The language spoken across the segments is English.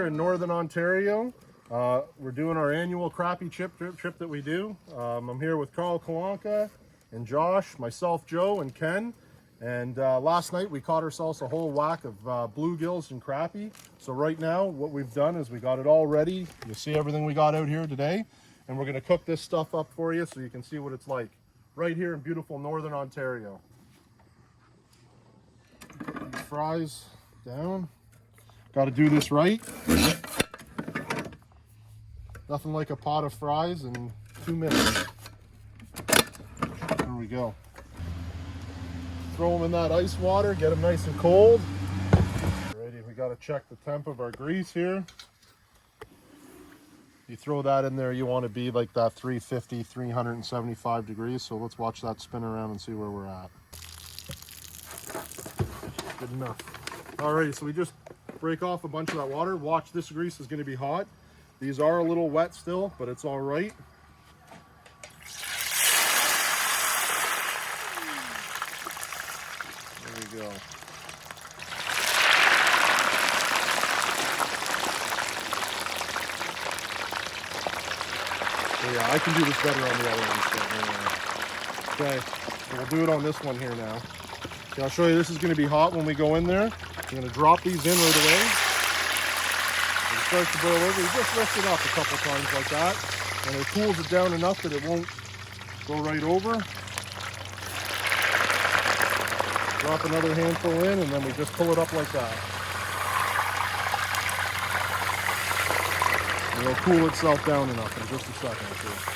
here in Northern Ontario. We're doing our annual crappie trip that we do. I'm here with Carl Kalanka and Josh, myself, Joe, and Ken. And last night we caught ourselves a whole whack of bluegills and crappie. So right now what we've done is we got it all ready. You see everything we got out here today. And we're going to cook this stuff up for you so you can see what it's like right here in beautiful Northern Ontario. Put these fries down. Got to do this right. Nothing like a pot of fries in 2 minutes. There we go. Throw them in that ice water, get them nice and cold. Alrighty, we got to check the temp of our grease here. You throw that in there, you want to be like that 350, 375 degrees. So let's watch that spin around and see where we're at. Good enough. Alrighty, so we just break off a bunch of that water. Watch, this grease is going to be hot. These are a little wet still, but it's all right. There we go. So yeah, I can do this better on the other one. So, okay, so we'll do it on this one here now. Okay, I'll show you, this is going to be hot when we go in there. I'm going to drop these in right away. When it starts to boil over, you just lift it up a couple times like that, and it cools it down enough that it won't go right over. Drop another handful in, and then we just pull it up like that. And it'll cool itself down enough in just a second or two.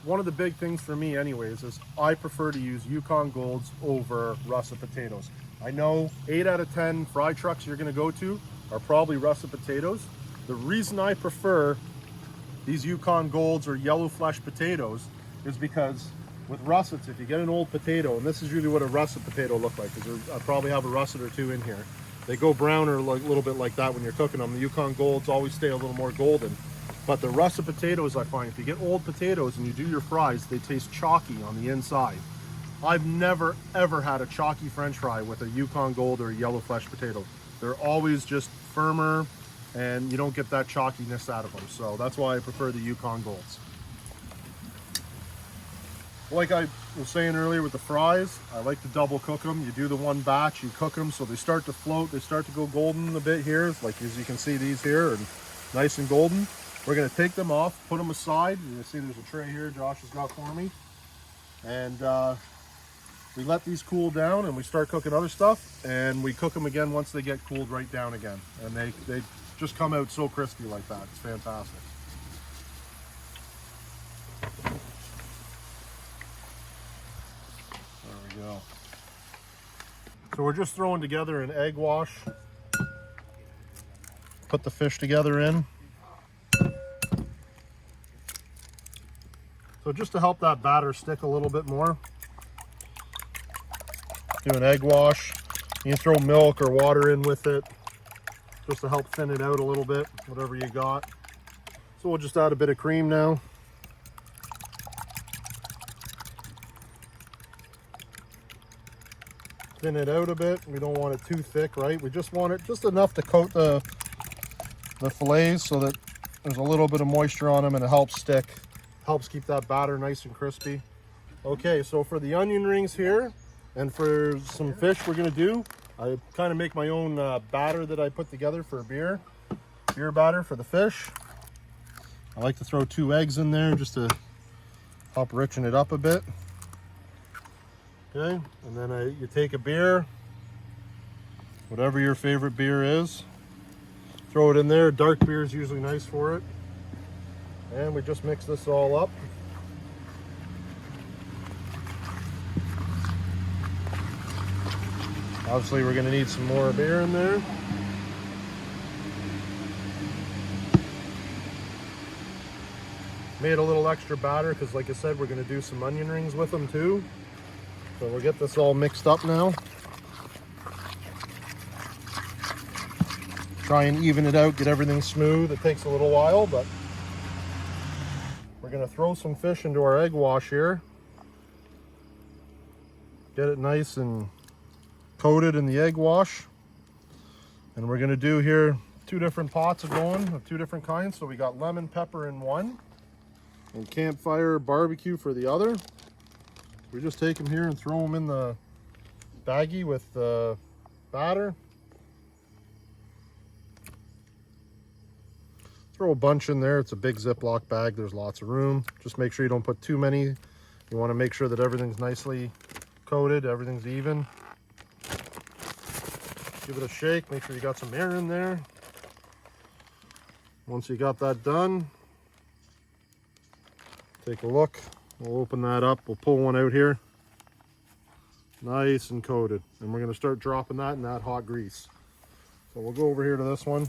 One of the big things for me anyways is I prefer to use Yukon Golds over russet potatoes. I know 8 out of 10 fry trucks you're going to go to are probably russet potatoes. The reason I prefer these Yukon Golds or yellow flesh potatoes is because with russets, if you get an old potato, and this is usually what a russet potato look like, because I probably have a russet or two in here. They go brown or like a little bit like that when you're cooking them. The Yukon Golds always stay a little more golden. But the russet potatoes, I find, if you get old potatoes and you do your fries, they taste chalky on the inside. I've never, ever had a chalky French fry with a Yukon Gold or a yellow flesh potato. They're always just firmer, and you don't get that chalkiness out of them. So that's why I prefer the Yukon Golds. Like I was saying earlier with the fries, I like to double cook them. You do the one batch, you cook them so they start to float, they start to go golden a bit here. Like as you can see, these here are nice and golden. We're going to take them off, put them aside. You see there's a tray here Josh has got for me. And we let these cool down and we start cooking other stuff. And we cook them again once they get cooled right down again. And they just come out so crispy like that. It's fantastic. There we go. So we're just throwing together an egg wash. Put the fish together in. So just to help that batter stick a little bit more, do an egg wash. You can throw milk or water in with it, just to help thin it out a little bit, whatever you got. So we'll just add a bit of cream now. Thin it out a bit. We don't want it too thick, right? We just want it just enough to coat the fillets so that there's a little bit of moisture on them and it helps stick. Helps keep that batter nice and crispy. Okay, so for the onion rings here and for some fish we're gonna do, I kind of make my own batter that I put together for beer batter for the fish. I like to throw 2 eggs in there just to help richen it up a bit. Okay, and then you take a beer, whatever your favorite beer is, throw it in there. Dark beer is usually nice for it. And we just mix this all up. Obviously we're going to need some more beer in there. Made a little extra batter because like I said, we're going to do some onion rings with them too. So we'll get this all mixed up now. Try and even it out, get everything smooth. It takes a little while, but we're going to throw some fish into our egg wash here. Get it nice and coated in the egg wash. And we're going to do here 2 different pots of going of 2 different kinds. So we got lemon pepper in one and campfire barbecue for the other. We just take them here and throw them in the baggie with the batter. Throw a bunch in there. It's a big Ziploc bag. There's lots of room. Just make sure you don't put too many. You want to make sure that everything's nicely coated, everything's even. Give it a shake. Make sure you got some air in there. Once you got that done, take a look. We'll open that up. We'll pull one out here. Nice and coated. And we're going to start dropping that in that hot grease. So we'll go over here to this one.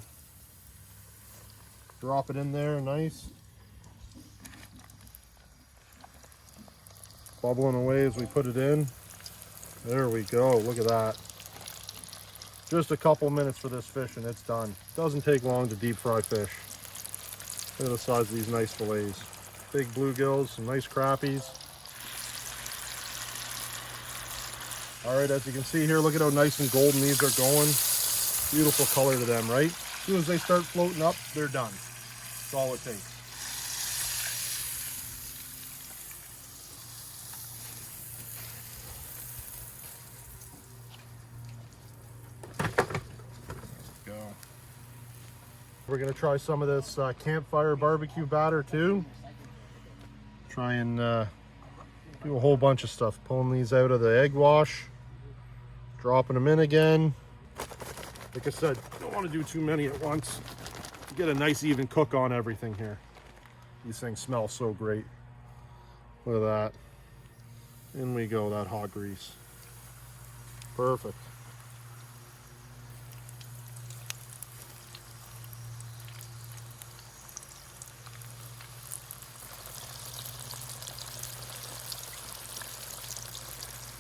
Drop it in there, nice. Bubbling away as we put it in. There we go, look at that. Just a couple minutes for this fish and it's done. Doesn't take long to deep fry fish. Look at the size of these nice fillets. Big bluegills, some nice crappies. All right, as you can see here, look at how nice and golden these are going. Beautiful color to them, right? As soon as they start floating up, they're done. That's all it takes. Go. We're gonna try some of this campfire barbecue batter too. Try and do a whole bunch of stuff. Pulling these out of the egg wash, dropping them in again. Like I said, don't want to do too many at once. Get a nice even cook on everything here. These things smell so great. Look at that. In we go, that hot grease. Perfect.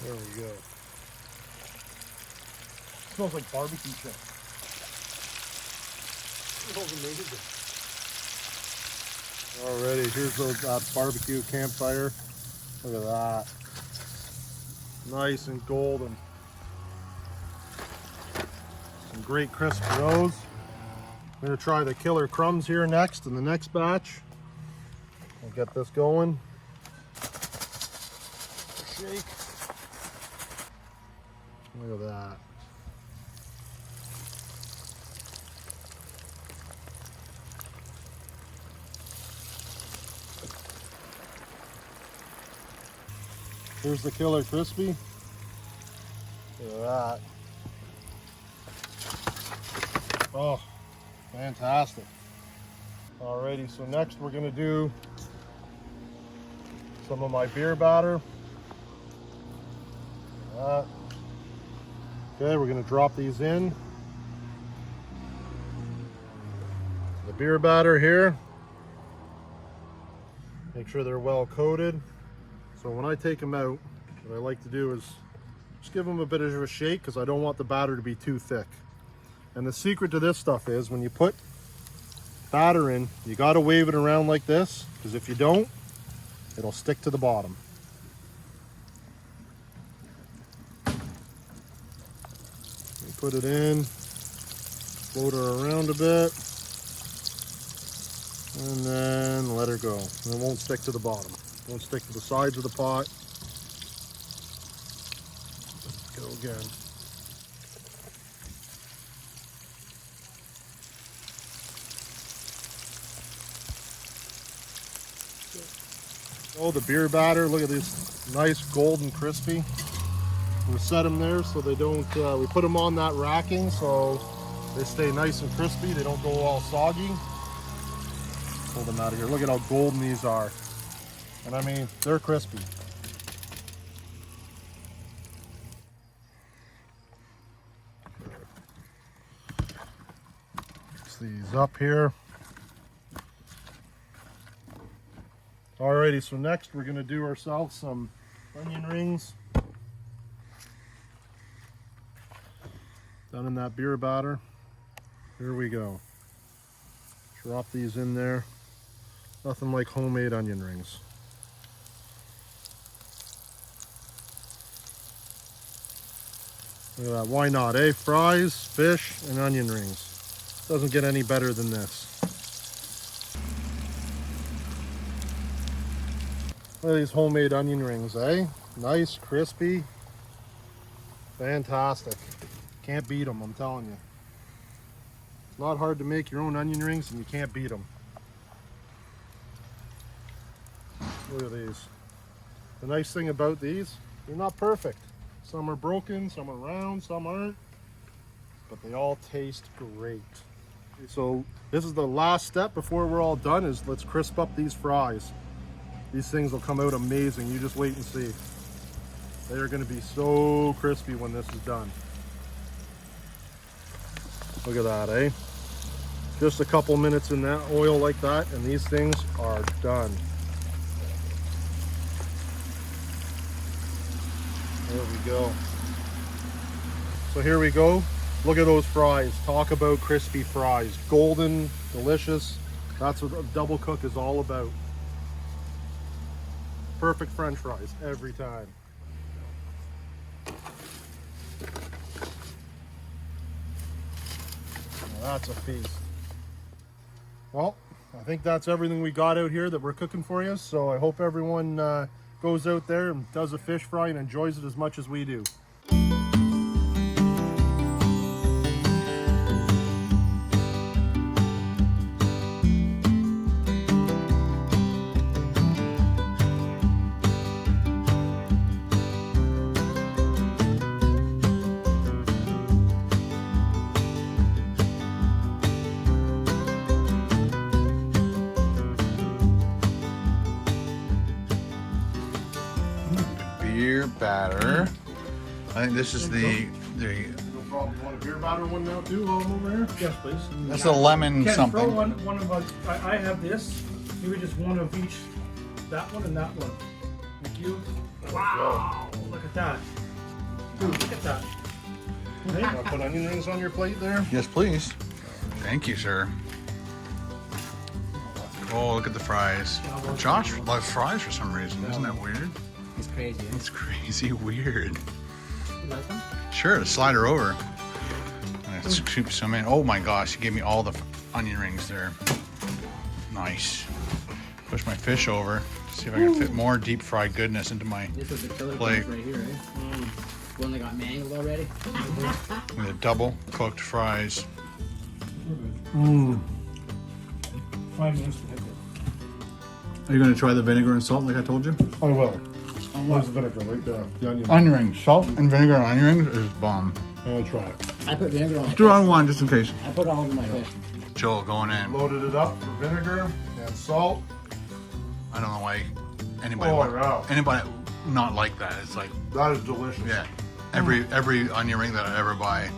There we go. Smells like barbecue chips. Smells amazing. Alrighty, here's that barbecue campfire. Look at that. Nice and golden. Some great crisp roes. I'm going to try the killer crumbs here next in the next batch. I'll get this going. Shake. Look at that. Here's the killer crispy. Look at that. Oh, fantastic. Alrighty, so next we're gonna do some of my beer batter. Look at that. Okay, we're gonna drop these in. The beer batter here. Make sure they're well coated. So when I take them out, what I like to do is just give them a bit of a shake because I don't want the batter to be too thick. And the secret to this stuff is when you put batter in, you got to wave it around like this because if you don't, it'll stick to the bottom. You put it in, float her around a bit, and then let her go. And it won't stick to the bottom. Won't stick to the sides of the pot. Go again. Oh, the beer batter, look at this nice golden crispy. We set them there so they don't, we put them on that racking so they stay nice and crispy. They don't go all soggy. Pull them out of here. Look at how golden these are. And I mean, they're crispy. Mix these up here. Alrighty, so next we're going to do ourselves some onion rings. Done in that beer batter. Here we go. Drop these in there. Nothing like homemade onion rings. Look at that. Why not, eh? Fries, fish, and onion rings. Doesn't get any better than this. Look at these homemade onion rings, eh? Nice, crispy. Fantastic. Can't beat them, I'm telling you. It's not hard to make your own onion rings, and you can't beat them. Look at these. The nice thing about these, they're not perfect. Some are broken, some are round, some aren't, but they all taste great. So this is the last step before we're all done, is let's crisp up these fries. These things will come out amazing. You just wait and see. They are going to be so crispy when this is done. Look at that, eh? Just a couple minutes in that oil like that, and these things are done. There we go. So here we go. Look at those fries. Talk about crispy fries. Golden, delicious. That's what a double cook is all about. Perfect French fries every time. Now that's a feast. Well, I think that's everything we got out here that we're cooking for you. So I hope everyone goes out there and does a fish fry and enjoys it as much as we do. Beer batter. I think this is the No problem. You want a beer batter one now too while I'm over here? Yes, please. that's a lemon Ken, something. throw one of us. I have this. Maybe just one of each. That one and that one. Thank you. Wow! Look at that. Dude, look at that. You want to put onion rings on your plate there? Yes, please. Thank you, sir. Oh, look at the fries. Josh loves fries for some reason. Isn't that weird? It's crazy. It's crazy weird. You like them? Sure, slide her over. And scoop some in. Oh my gosh, you gave me all the onion rings there. Nice. Push my fish over. See if I can fit more deep fried goodness into my This was the killer plate. fish right here, eh? One that got mangled already. with the double cooked fries. 5 minutes to hit it. Are you going to try the vinegar and salt like I told you? I will. Where's the vinegar? Right there. The onion. Onion rings. Salt and vinegar on onion rings is bomb. I'm going to try it. I put vinegar on. Do it on one just in case. I put all over my fish. Joel going in. Loaded it up with vinegar and salt. I don't know why anybody Oh, would, wow. anybody not like that. It's like, That is delicious. yeah, every onion ring that I ever buy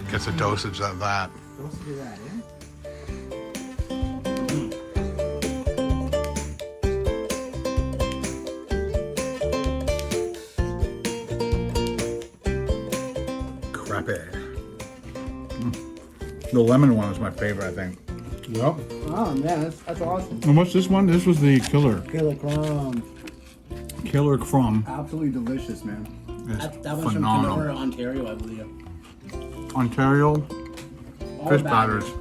gets a dosage of that. Don't do that, eh? Crappet. The lemon one was my favorite, I think. Yep. Oh man, that's awesome. And what's this one? This was the killer. Killer crumb. Killer crumb. Absolutely delicious, man. It's That one's phenomenal. from Kenora, Ontario, I believe. Ontario All fish batters. batters.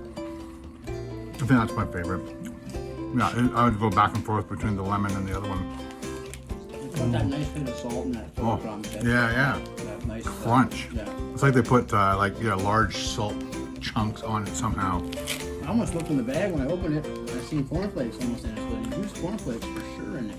I think that's my favorite. Yeah, I would go back and forth between the lemon and the other one. It's got that nice bit of salt in that killer Oh, crumb. yeah. That nice Crunch. Yeah. It's like they put large salt chunks on it somehow. I almost looked in the bag when I opened it. I seen cornflakes almost in it, but you use cornflakes for sure in it.